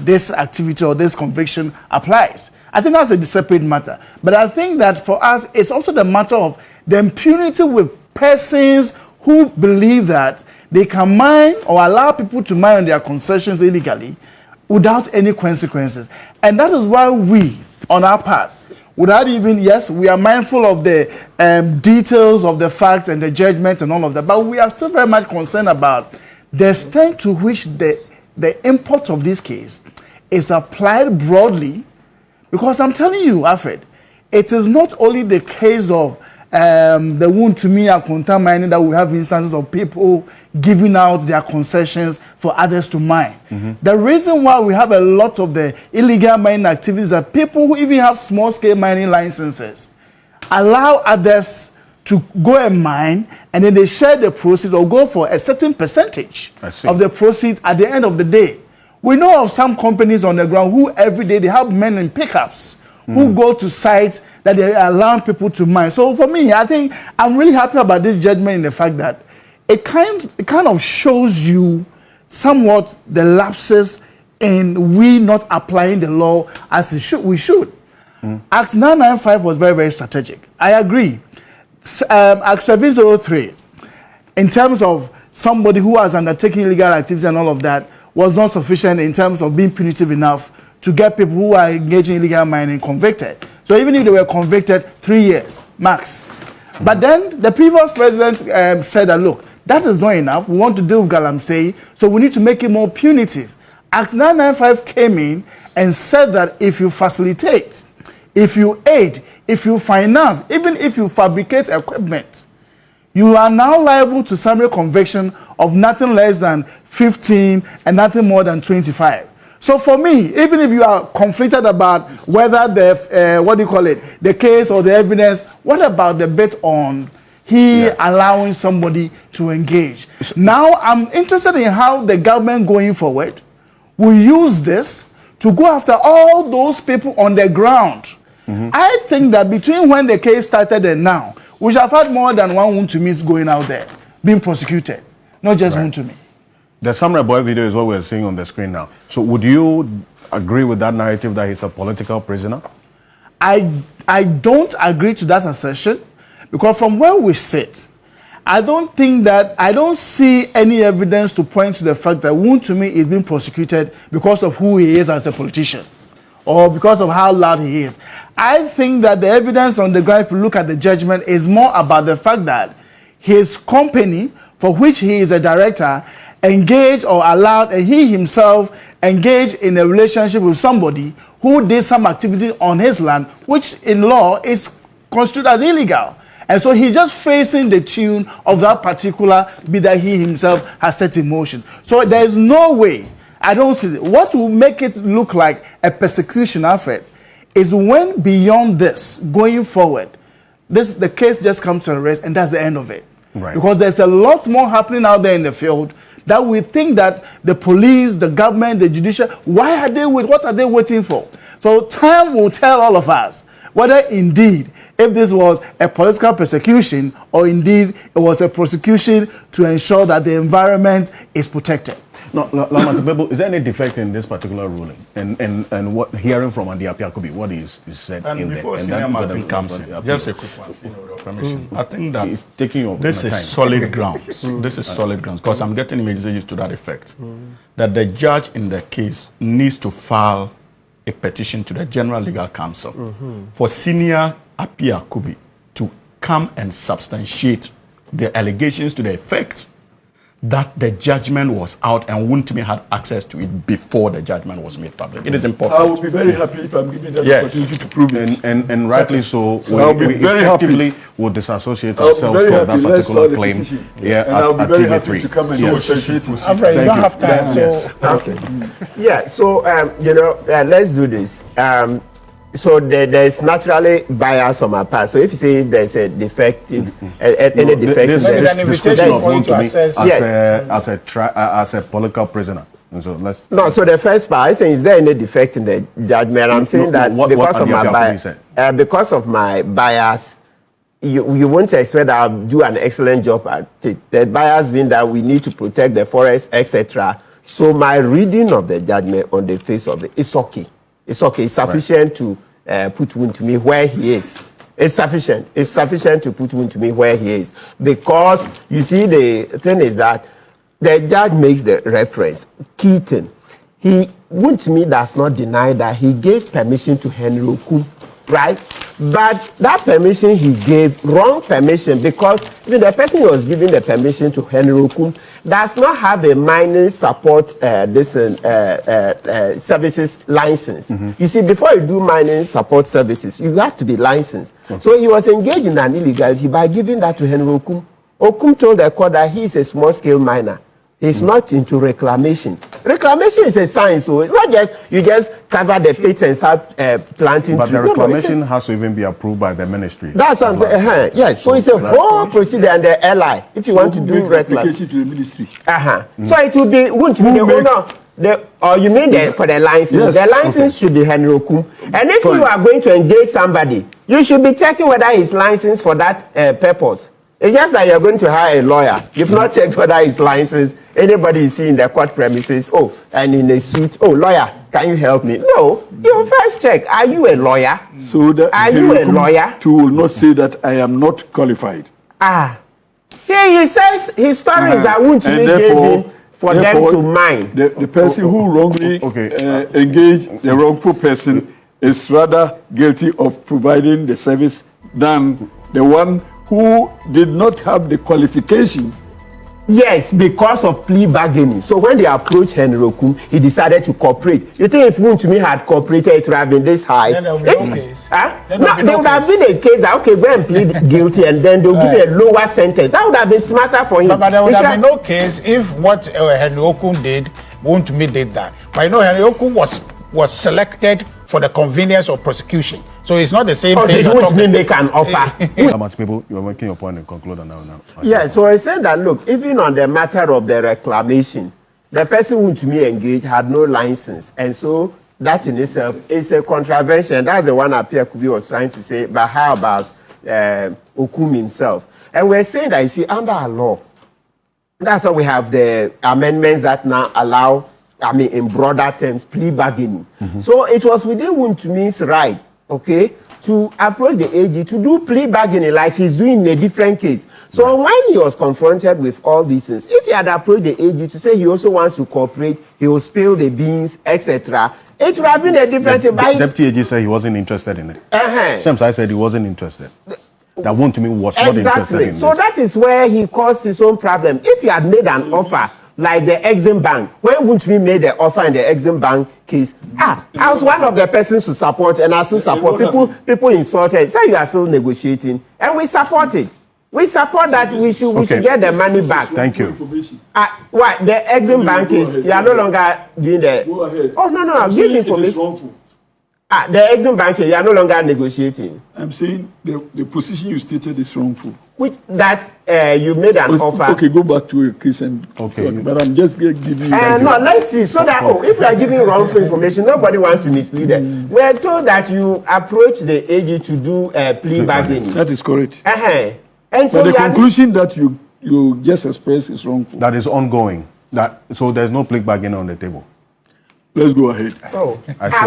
this activity or this conviction applies? I think that's a separate matter. But I think that for us, it's also the matter of the impunity with persons who believe that they can mine or allow people to mine on their concessions illegally without any consequences. And that is why we, on our part, without even, yes, we are mindful of the details of the facts and the judgment and all of that, but we are still very much concerned about the extent to which the import of this case is applied broadly. Because I'm telling you, Alfred, it is not only the case of the wound to me are contaminating that we have instances of people giving out their concessions for others to mine. The reason why we have a lot of the illegal mining activities are people who even have small-scale mining licenses allow others to go and mine, and then they share the proceeds or go for a certain percentage of the proceeds at the end of the day. We know of some companies on the ground who every day they have men in pickups who go to sites that they allow people to mine. So for me, I think I'm really happy about this judgment in the fact that it kind of shows you somewhat the lapses in we not applying the law as we should. Act 995 was very, very strategic. I agree. Act 703, in terms of somebody who has undertaken illegal activity and all of that, was not sufficient in terms of being punitive enough to get people who are engaging in illegal mining convicted. So even if they were convicted, 3 years max. But then the previous president said that, look, that is not enough. We want to deal with galamsey, so we need to make it more punitive. Act 995 came in and said that if you facilitate, if you aid, if you finance, even if you fabricate equipment, you are now liable to summary conviction of nothing less than 15 and nothing more than 25. So for me, even if you are conflicted about whether the the case or the evidence, what about the bit on allowing somebody to engage? Now I'm interested in how the government going forward will use this to go after all those people on the ground. I think that between when the case started and now, we should have had more than one Wontumi going out there, being prosecuted, not just Wontumi. The Samurai Boy video is what we're seeing on the screen now. So would you agree with that narrative that he's a political prisoner? I don't agree to that assertion, because from where we sit, I don't see any evidence to point to the fact that Wontumi is being prosecuted because of who he is as a politician or because of how loud he is. I think that the evidence on the ground, if you look at the judgment, is more about the fact that his company, for which he is a director, engaged or allowed, and he himself engaged in a relationship with somebody who did some activity on his land, which in law is constituted as illegal. And so he's just facing the tune of that particular bid that he himself has set in motion. So there is no way, I don't see it. What will make it look like a persecution, Alfred, is when beyond this, going forward, the case just comes to a rest and that's the end of it. Right. Because there's a lot more happening out there in the field that we think that the police, the government, the judicial, what are they waiting for? So time will tell all of us whether indeed, if this was a political persecution or indeed it was a prosecution to ensure that the environment is protected. No, Kpebu, is there any defect in this particular ruling? And what hearing from Appiah Kubi, what is said and in there? Before Senior Martin comes in, just a quick one, with your permission. I think that this is solid grounds. This is solid grounds, because I'm getting messages to that effect. That the judge in the case needs to file a petition to the General Legal Counsel for Senior Appiah Kubi to come and substantiate the allegations to the effect that the judgment was out and Wontumi had access to it before the judgment was made public. It is important. I will be very happy if I'm given that opportunity to prove it. And rightly so, we effectively will disassociate ourselves from that particular claim. Yeah, and I'll be very happy to come and substantiate it. Alfred, you don't have time. Yeah, so, let's do this. So there's naturally bias on my part. So if you say there's a defective, any defect, this description of Wontumi as a political prisoner. And so so the first part, I think, is there any defect in the judgment? I'm saying that because of my bias, you won't expect that I'll do an excellent job at it. The bias being that we need to protect the forest, etc. So my reading of the judgment on the face of it is okay. It's okay. It's sufficient to put Wontumi where he is. It's sufficient. It's sufficient to put Wontumi where he is. Because, you see, the thing is that the judge makes the reference. Keaton, Wontumi does not deny that he gave permission to Henry Okum, right? But that permission he gave, wrong permission, because even the person who was giving the permission to Henry Okum does not have a mining support services license. You see, before you do mining support services, you have to be licensed. So he was engaged in an illegality by giving that to Henry Okum. Okum told the court that he is a small-scale miner. He's not into reclamation. Reclamation is a science, so it's not just you just cover the pits and start planting. But the reclamation has to even be approved by the ministry. That's what I'm saying. Yes, so it's a whole procedure and the LI. If you want to do reclamation to the ministry. So it will be or you mean for the license? Yes. The license should be Henry Okum. And if you are going to engage somebody, you should be checking whether he's licensed for that purpose. It's just that you're going to hire a lawyer. You've not checked whether he's licensed. Anybody you see in the court premises, and in a suit, lawyer, can you help me? No, you first check. Are you a lawyer? So that are you a lawyer? To will not say that I am not qualified. He says his story is that Wontumi gave him for them to mine. The person who wrongly engaged the wrongful person is rather guilty of providing the service than the one who did not have the qualification Yes, because of plea bargaining. So when they approached Henry Okum, he decided to cooperate. You think if Wontumi had cooperated, it would have been this high? Then there would be no case. There would have been a case that, okay, go and plead guilty and then they'll give you a lower sentence. That would have been smarter for him. But there would have been no case if what Henry Okum did, Wontumi did that. But you know, Henry Okum was selected for the convenience of prosecution. So it's not the same thing. Did Wontumi make an offer? How much people you are making your point and conclude on now? Yeah, so I said that, look, even on the matter of the reclamation, the person Wontumi engaged had no license. And so that in itself is a contravention. That's the one Appiah Kubi was trying to say. But how about Okum himself? And we're saying that, you see, under our law, that's why we have the amendments that now allow, I mean, in broader terms, plea bargaining. So it was within Wontumi's right, okay, to approach the AG to do plea bargaining like he's doing in a different case. So when he was confronted with all these things, if he had approached the AG to say he also wants to cooperate, he will spill the beans, etc., it would have been a different thing. Deputy AG said he wasn't interested in it. Shams, I said he wasn't interested. That Wontumi was not interested in so this. that is where he caused his own problem. If he had made an offer like the Exim Bank, when Wontumi made the offer in the Exim Bank case, I was one of the persons to support, and I still support. People insulted, say you are still negotiating, and we support it. We support that we should get the money back. Thank you. What the Exim Bank case? You are no longer doing the. Go ahead. Oh no, give information. The Exim Bank, you are no longer negotiating. I'm saying the position you stated is wrongful. You made an offer. Okay, go back to a case and talk, but I'm just giving you. No, let's see. So that if you are giving wrongful information, nobody wants to mislead them. We are told that you approach the AG to do plea bargaining. That is correct. And so but the conclusion that you just expressed is wrongful. That is ongoing. So there's no plea bargaining on the table. Let's go ahead.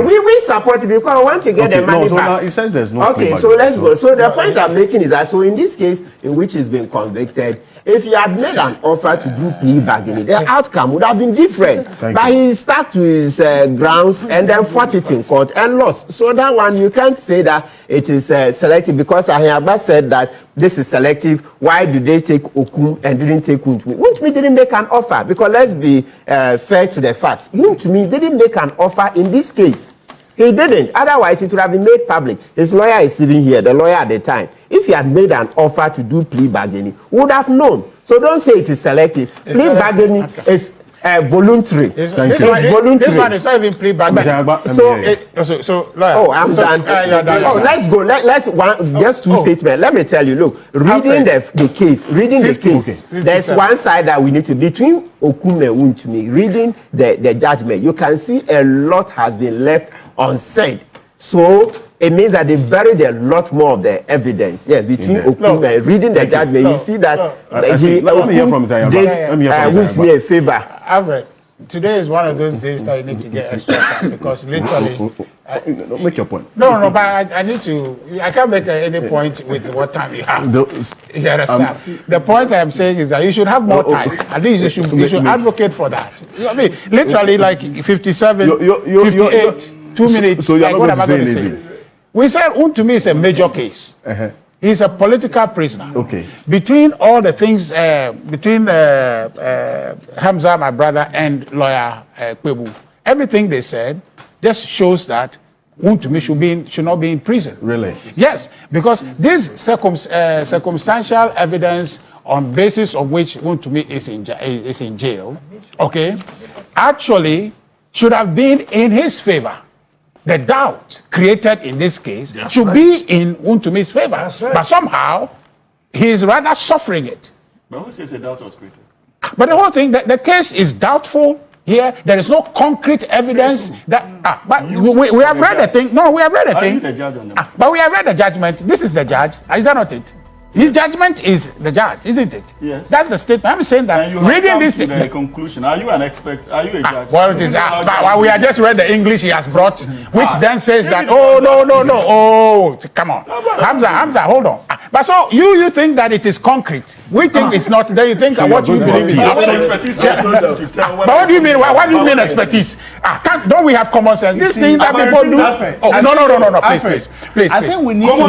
We support it because I want to get the money so back. now it says there's no. Okay, so let's go. So the point I'm making is that, so in this case in which he's been convicted, if he had made an offer to do plea bargaining, the outcome would have been different. But he stuck to his grounds and then fought it in court and lost. So that one, you can't say that it is selective, because Ahiyaba said that this is selective. Why did they take Okum and didn't take Wontumi? Wontumi didn't make an offer, because let's be fair to the facts. Wontumi didn't make an offer in this case. He didn't. Otherwise, it would have been made public. His lawyer is sitting here, the lawyer at the time. If he had made an offer to do plea bargaining, would have known. So don't say it is selective. Plea bargaining is voluntary. It's voluntary. This one is not even plea bargaining. Lawyer. I'm done. Let's go. Let's just two statements. Let me tell you. Look, reading the case, there's one side that we need to, between Okum and Wontumi, reading the judgment, you can see a lot has been left unsaid. So it means that they buried a lot more of the evidence. Yes, between Okum and reading the judgment, you see that he did Wontumi a favor. Alfred, today is one of those days that you need to get extra time, because literally. Make your point. No, but I need to. I can't make any point with what time you have. You understand? The point I'm saying is that you should have more time. At least you should advocate for that. I mean, literally, like 57, 58, 2 minutes. So you're like, not what going am I going to say? We said Wontumi is a major case. He's a political prisoner. Okay. Between all the things, between Hamza, my brother, and lawyer Kpebu, everything they said just shows that Wontumi should not be in prison. Really? Yes, because this circumstantial evidence on basis of which Wontumi is in jail, okay, actually should have been in his favor. The doubt created in this case should be in Wontumi's favor. But somehow, he is rather suffering it. But who says a doubt was created? But the whole thing, the case is doubtful here. There is no concrete evidence that. But we have read the thing. No, we have read the thing. The judge on the but we have read the judgment. This is the judge. Is that not it? His judgment is the judge, isn't it? Yes. That's the statement. I'm saying that reading this thing. The conclusion. Are you an expert? Are you a judge? Well, it is. But we have just read the English he has brought, which then says that. Oh no. Oh, come on, Hamza, hold on. But so you think that it is concrete. We think it's not. Then you think that what you believe is. But what do you mean? What do you mean expertise? Don't we have common sense? This thing that people do. Oh no. Please. I think we need to.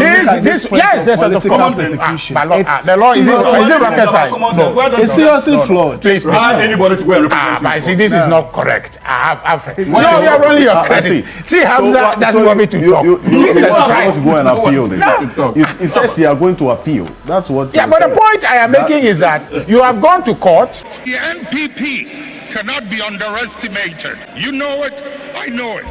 Yes, there's a common sense. constitution. But It's the law is seriously- it rocket science? No. It's seriously flawed. Please, Anybody to go and represent but I see this is not correct. No, Well, you are only your I credit. See, So Hamza what- doesn't so want me to you- talk. you Jesus want Christ. to go and appeal this. No. It says you are going to appeal. That's what. Yeah, you but the said. point I am making is that you have gone to court. The NPP cannot be underestimated. You know it, I know it.